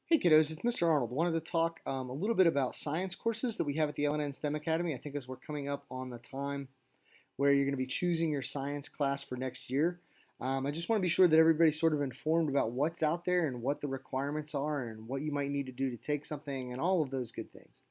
Hey kiddos, it's Mr. Arnold. Wanted to talk a little bit about science courses that we have at the LNN STEM Academy. I think as we're coming up on the time where you're going to be choosing your science class for next year, I just want to be sure that everybody's sort of informed about what's out there and what the requirements are and what you might need to do to take something and all of those good things.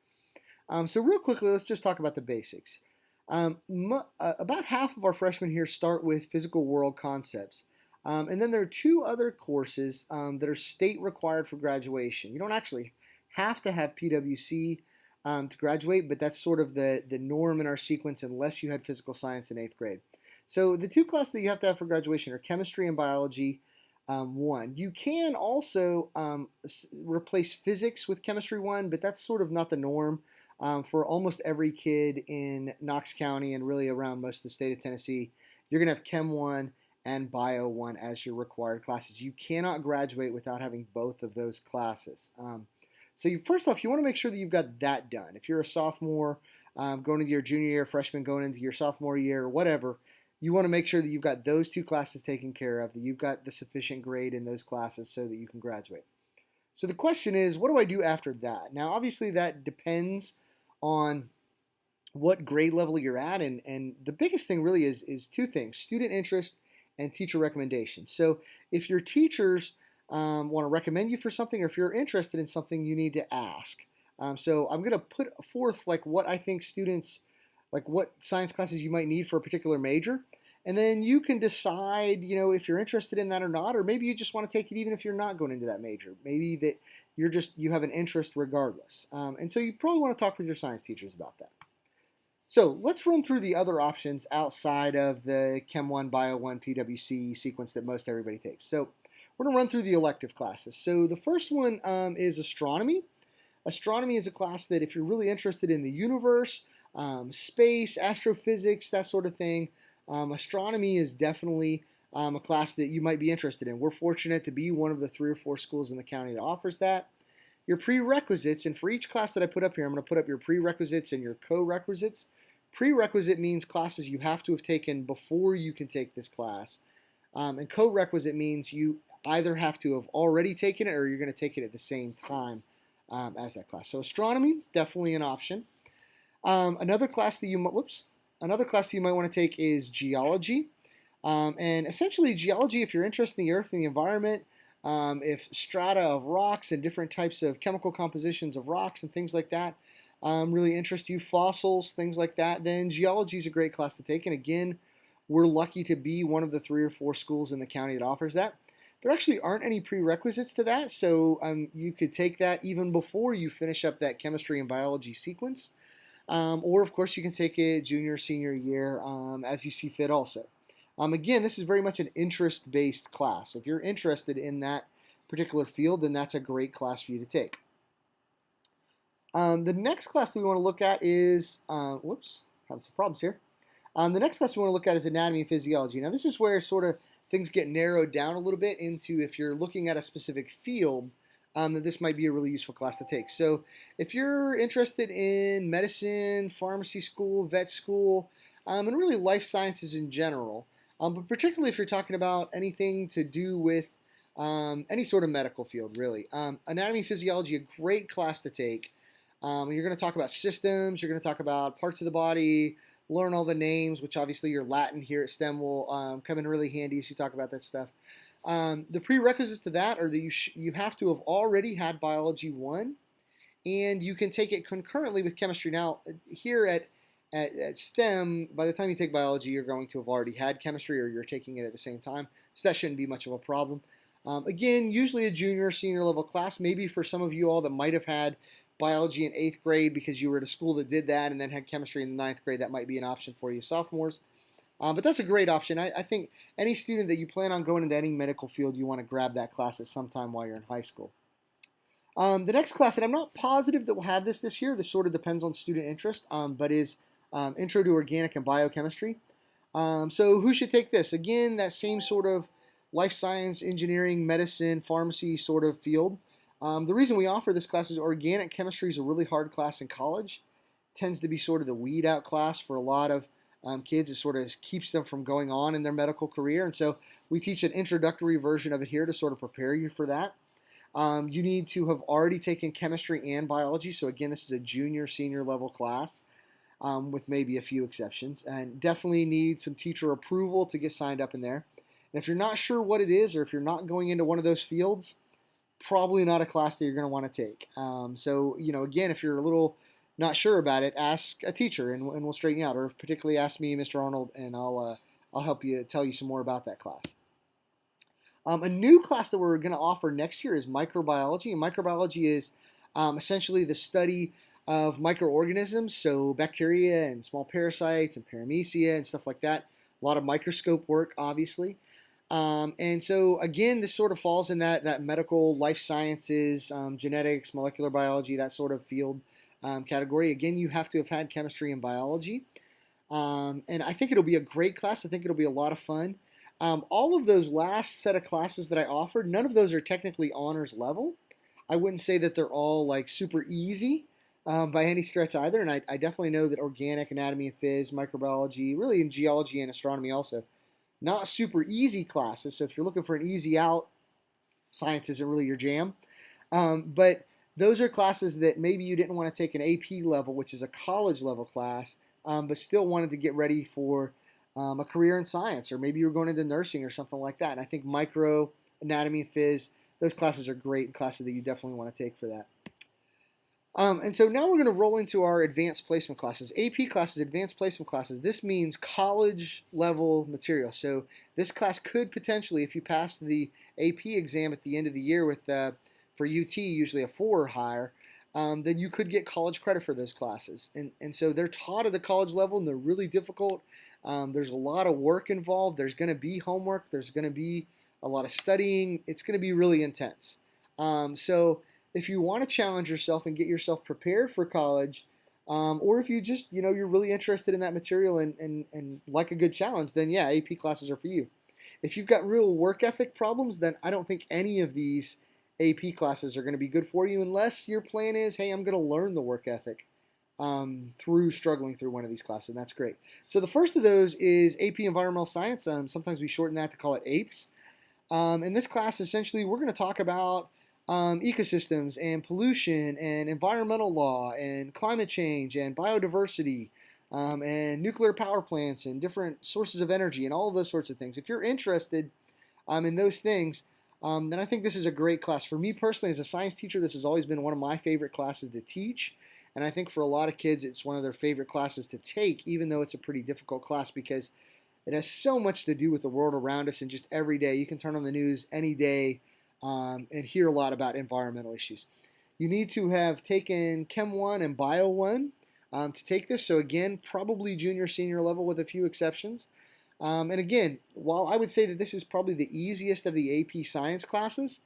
So real quickly, let's just talk about the basics. About half of our freshmen here start with physical world concepts. And then there are two other courses that are state required for graduation. You don't actually have to have PWC to graduate, but that's sort of the norm in our sequence unless you had physical science in 8th grade. So the two classes that you have to have for graduation are chemistry and biology. One. You can also replace physics with chemistry one, but that's sort of not the norm for almost every kid in Knox County and really around most of the state of Tennessee. You're going to have Chem 1 and Bio 1 as your required classes. You cannot graduate without having both of those classes. First off, you want to make sure that you've got that done. If you're a sophomore going into your junior year, freshman going into your sophomore year, or whatever, you want to make sure that you've got those two classes taken care of, that you've got the sufficient grade in those classes so that you can graduate. So the question is, what do I do after that? Now, obviously, that depends on what grade level you're at, and the biggest thing really is two things: student interest and teacher recommendations. So if your teachers want to recommend you for something, or if you're interested in something, you need to ask. So I'm going to put forth like what I think students, like what science classes you might need for a particular major. And then you can decide, if you're interested in that or not, or maybe you just want to take it even if you're not going into that major. Maybe that you have an interest regardless. And so you probably want to talk with your science teachers about that. So let's run through the other options outside of the Chem 1, Bio 1, PWC sequence that most everybody takes. So we're going to run through the elective classes. So the first one is astronomy. Astronomy is a class that if you're really interested in the universe, space, astrophysics, that sort of thing, astronomy is definitely a class that you might be interested in. We're fortunate to be one of the 3 or 4 schools in the county that offers that. Your prerequisites, and for each class that I put up here, I'm going to put up your prerequisites and your co-requisites. Prerequisite means classes you have to have taken before you can take this class. And co-requisite means you either have to have already taken it or you're going to take it at the same time as that class. So astronomy, definitely an option. Another class that you might want to take is geology. And essentially geology, if you're interested in the earth and the environment, if strata of rocks and different types of chemical compositions of rocks and things like that really interest you, fossils, things like that, then geology is a great class to take. And again, we're lucky to be one of the 3 or 4 schools in the county that offers that. There actually aren't any prerequisites to that, so you could take that even before you finish up that chemistry and biology sequence. Or, of course, you can take it junior, senior year as you see fit also. Again, this is very much an interest-based class. If you're interested in that particular field, then that's a great class for you to take. The next class that we want to look at is, having some problems here. The next class we want to look at is anatomy and physiology. Now, this is where sort of things get narrowed down a little bit into if you're looking at a specific field, that this might be a really useful class to take. So if you're interested in medicine, pharmacy school, vet school, and really life sciences in general, but particularly if you're talking about anything to do with any sort of medical field, really. Anatomy, physiology, a great class to take. You're going to talk about systems, you're going to talk about parts of the body, learn all the names, which obviously your Latin here at STEM will come in really handy as you talk about that stuff. The prerequisites to that are that you have to have already had Biology 1, and you can take it concurrently with chemistry. Now, here at STEM, by the time you take biology, you're going to have already had chemistry or you're taking it at the same time, so that shouldn't be much of a problem. Again, usually a junior or senior level class, maybe for some of you all that might have had biology in 8th grade because you were at a school that did that and then had chemistry in the 9th grade, that might be an option for you sophomores. But that's a great option. I think any student that you plan on going into any medical field, you want to grab that class at some time while you're in high school. The next class, and I'm not positive that we'll have this year, this sort of depends on student interest, but is Intro to Organic and Biochemistry. So who should take this? Again, that same sort of life science, engineering, medicine, pharmacy sort of field. The reason we offer this class is organic chemistry is a really hard class in college. It tends to be sort of the weed out class for a lot of kids. It sort of keeps them from going on in their medical career. And so we teach an introductory version of it here to sort of prepare you for that. You need to have already taken chemistry and biology. So again, this is a junior, senior level class with maybe a few exceptions, and definitely need some teacher approval to get signed up in there. And if you're not sure what it is, or if you're not going into one of those fields, probably not a class that you're going to want to take. So, again, if you're a little not sure about it, ask a teacher and we'll straighten you out. Or particularly ask me, Mr. Arnold, and I'll help you tell you some more about that class. A new class that we're going to offer next year is microbiology. And microbiology is essentially the study of microorganisms, so bacteria and small parasites and paramecia and stuff like that. A lot of microscope work, obviously. And so, again, this sort of falls in that medical, life sciences, genetics, molecular biology, that sort of field category. Again, you have to have had chemistry and biology. And I think it'll be a great class. I think it'll be a lot of fun. All of those last set of classes that I offered, none of those are technically honors level. I wouldn't say that they're all like super easy by any stretch either. And I definitely know that organic, anatomy and phys, microbiology, really in geology and astronomy also, not super easy classes. So if you're looking for an easy out, science isn't really your jam. But those are classes that maybe you didn't want to take an AP level, which is a college level class, but still wanted to get ready for a career in science, or maybe you were going into nursing or something like that. And I think micro, anatomy, and phys, those classes are great classes that you definitely want to take for that. And so now we're going to roll into our advanced placement classes. AP classes, advanced placement classes. This means college level material. So this class could potentially, if you pass the AP exam at the end of the year with, for UT, usually a 4 or higher, then you could get college credit for those classes. And so they're taught at the college level, and they're really difficult. There's a lot of work involved. There's going to be homework. There's going to be a lot of studying. It's going to be really intense. So if you want to challenge yourself and get yourself prepared for college, or if you just, you're really interested in that material and like a good challenge, then yeah, AP classes are for you. If you've got real work ethic problems, then I don't think any of these AP classes are going to be good for you unless your plan is, hey, I'm going to learn the work ethic through struggling through one of these classes, and that's great. So the first of those is AP Environmental Science. Sometimes we shorten that to call it APES. In this class, essentially, we're going to talk about ecosystems and pollution and environmental law and climate change and biodiversity and nuclear power plants and different sources of energy and all of those sorts of things. If you're interested in those things, then I think this is a great class. For me personally, as a science teacher, this has always been one of my favorite classes to teach. And I think for a lot of kids, it's one of their favorite classes to take, even though it's a pretty difficult class, because it has so much to do with the world around us and just every day. You can turn on the news any day and hear a lot about environmental issues. You need to have taken Chem 1 and Bio 1 to take this. So again, probably junior, senior level with a few exceptions. And again, while I would say that this is probably the easiest of the AP science classes,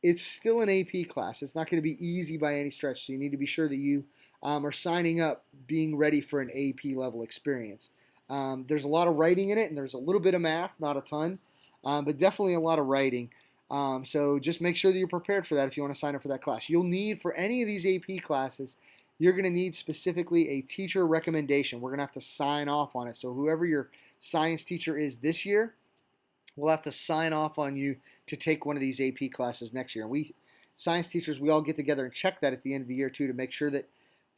it's still an AP class. It's not going to be easy by any stretch. So you need to be sure that you are signing up being ready for an AP level experience. There's a lot of writing in it, and there's a little bit of math, not a ton, but definitely a lot of writing. So just make sure that you're prepared for that if you want to sign up for that class. You'll need, for any of these AP classes, you're going to need specifically a teacher recommendation. We're going to have to sign off on it. So whoever your science teacher is this year, we'll have to sign off on you to take one of these AP classes next year. We science teachers, we all get together and check that at the end of the year too, to make sure that,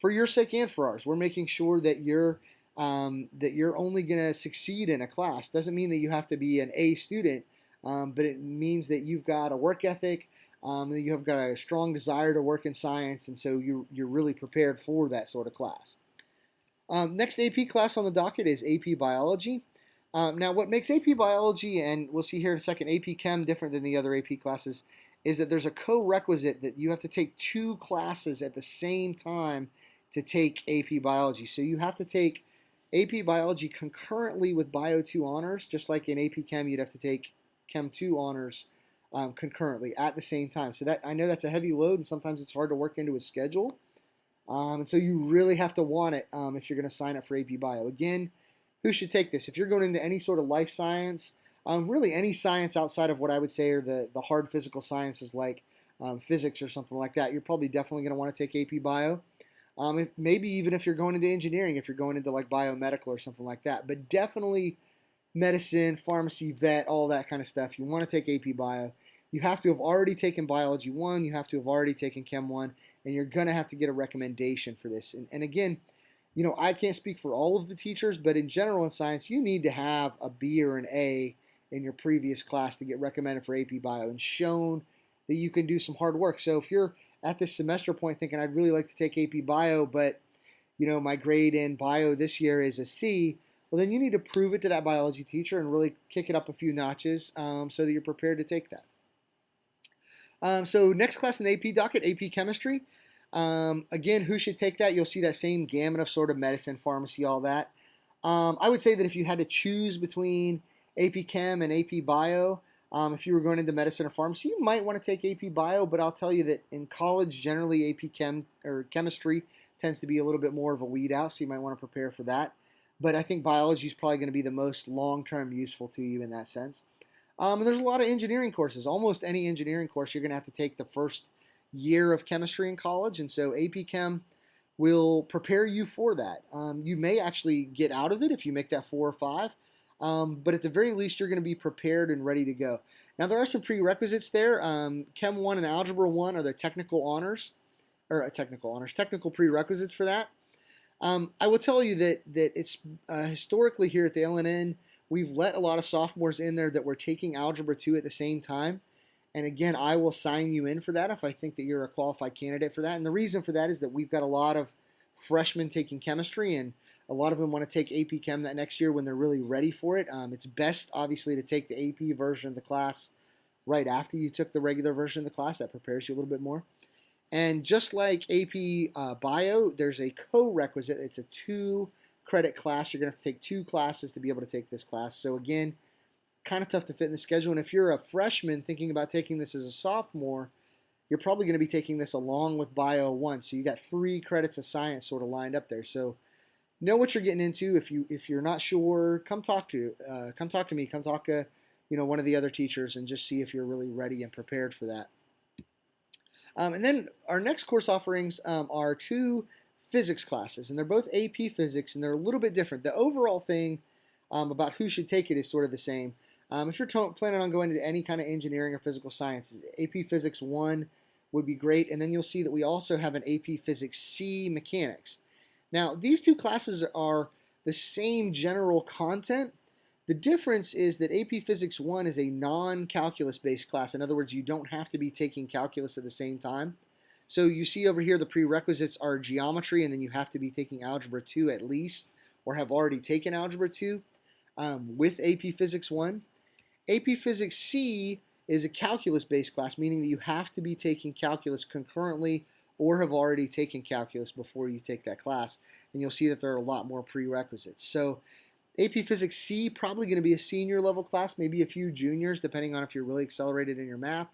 for your sake and for ours, we're making sure that you're only going to succeed in a class. Doesn't mean that you have to be an A student, but it means that you've got a work ethic, that you have got a strong desire to work in science, and so you're really prepared for that sort of class. Next AP class on the docket is AP Biology. Now, what makes AP Biology, and we'll see here in a second, AP Chem different than the other AP classes, is that there's a co-requisite that you have to take 2 classes at the same time to take AP Biology. So you have to take AP Biology concurrently with Bio 2 honors, just like in AP Chem, you'd have to take Chem 2 honors concurrently at the same time. So that, I know that's a heavy load, and sometimes it's hard to work into a schedule. And so you really have to want it if you're going to sign up for AP Bio. Again, who should take this? If you're going into any sort of life science, really any science outside of what I would say are the hard physical sciences like physics or something like that, you're probably definitely going to want to take AP Bio. Maybe even if you're going into engineering, if you're going into like biomedical or something like that. But definitely medicine, pharmacy, vet, all that kind of stuff. You want to take AP Bio. you have to have already taken Biology 1, you have to have already taken Chem 1, and you're going to have to get a recommendation for this. And again, I can't speak for all of the teachers, but in general in science, you need to have a B or an A in your previous class to get recommended for AP Bio and shown that you can do some hard work. So if you're at this semester point thinking, I'd really like to take AP Bio, but my grade in Bio this year is a C, well, then you need to prove it to that biology teacher and really kick it up a few notches so that you're prepared to take that. So next class in the AP docket, AP Chemistry. Again, who should take that? You'll see that same gamut of sort of medicine, pharmacy, all that. I would say that if you had to choose between AP Chem and AP Bio, if you were going into medicine or pharmacy, you might want to take AP Bio, but I'll tell you that in college, generally AP Chem or Chemistry tends to be a little bit more of a weed out, so you might want to prepare for that. But I think biology is probably going to be the most long-term useful to you in that sense. And there's a lot of engineering courses. Almost any engineering course you're going to have to take the first year of chemistry in college, and so AP Chem will prepare you for that. You may actually get out of it if you make that 4 or 5, but at the very least you're going to be prepared and ready to go. Now there are some prerequisites there. Chem 1 and Algebra 1 are the technical honors, or technical prerequisites for that. I will tell you that it's historically here at the LNN, we've let a lot of sophomores in there that were taking Algebra 2 at the same time. And again, I will sign you in for that if I think that you're a qualified candidate for that. And the reason for that is that we've got a lot of freshmen taking chemistry, and a lot of them want to take AP Chem that next year when they're really ready for it. It's best, obviously, to take the AP version of the class right after you took the regular version of the class. That prepares you a little bit more. And just like AP Bio, there's a co-requisite. It's a 2-credit class. You're going to have to take 2 classes to be able to take this class. So again, kind of tough to fit in the schedule. And if you're a freshman thinking about taking this as a sophomore, you're probably going to be taking this along with Bio 1. So you got 3 credits of science sort of lined up there. So know what you're getting into. If you're not sure, come talk to me. Come talk to one of the other teachers and just see if you're really ready and prepared for that. And then our next course offerings are 2 physics classes, and they're both AP Physics, and they're a little bit different. The overall thing about who should take it is sort of the same. If you're planning on going into any kind of engineering or physical sciences, AP Physics 1 would be great, and then you'll see that we also have an AP Physics C Mechanics. Now, these 2 classes are the same general content. The difference is that AP Physics 1 is a non-calculus based class. In other words, you don't have to be taking calculus at the same time. So you see over here the prerequisites are geometry, and then you have to be taking Algebra 2 at least, or have already taken Algebra 2 with AP Physics 1. AP Physics C is a calculus-based class, meaning that you have to be taking calculus concurrently or have already taken calculus before you take that class. And you'll see that there are a lot more prerequisites. So AP Physics C, probably going to be a senior level class, maybe a few juniors, depending on if you're really accelerated in your math.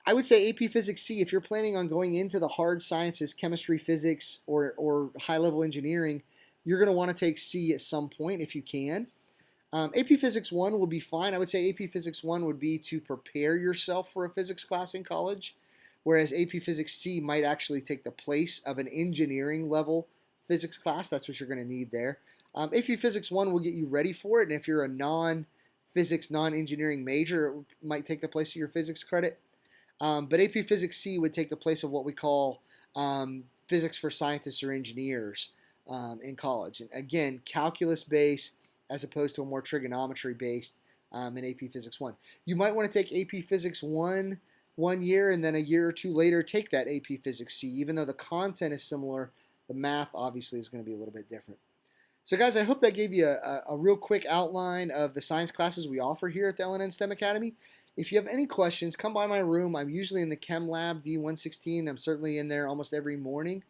I would say AP Physics C, if you're planning on going into the hard sciences, chemistry, physics, or high-level engineering, you're going to want to take C at some point if you can. AP Physics 1 will be fine. I would say AP Physics 1 would be to prepare yourself for a physics class in college, whereas AP Physics C might actually take the place of an engineering level physics class. That's what you're going to need there. AP Physics 1 will get you ready for it, and if you're a non-physics, non-engineering major, it might take the place of your physics credit. But AP Physics C would take the place of what we call physics for scientists or engineers in college. And again, calculus-based as opposed to a more trigonometry-based in AP Physics 1. You might want to take AP Physics 1 one year, and then a year or 2 later take that AP Physics C. Even though the content is similar, the math obviously is going to be a little bit different. So guys, I hope that gave you a real quick outline of the science classes we offer here at the LNN STEM Academy. If you have any questions, come by my room. I'm usually in the Chem Lab D116. I'm certainly in there almost every morning.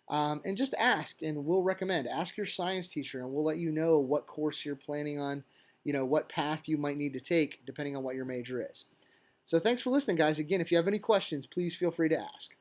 And just ask, and we'll recommend. Ask your science teacher, and we'll let you know what course you're planning on, what path you might need to take, depending on what your major is. So thanks for listening, guys. Again, if you have any questions, please feel free to ask.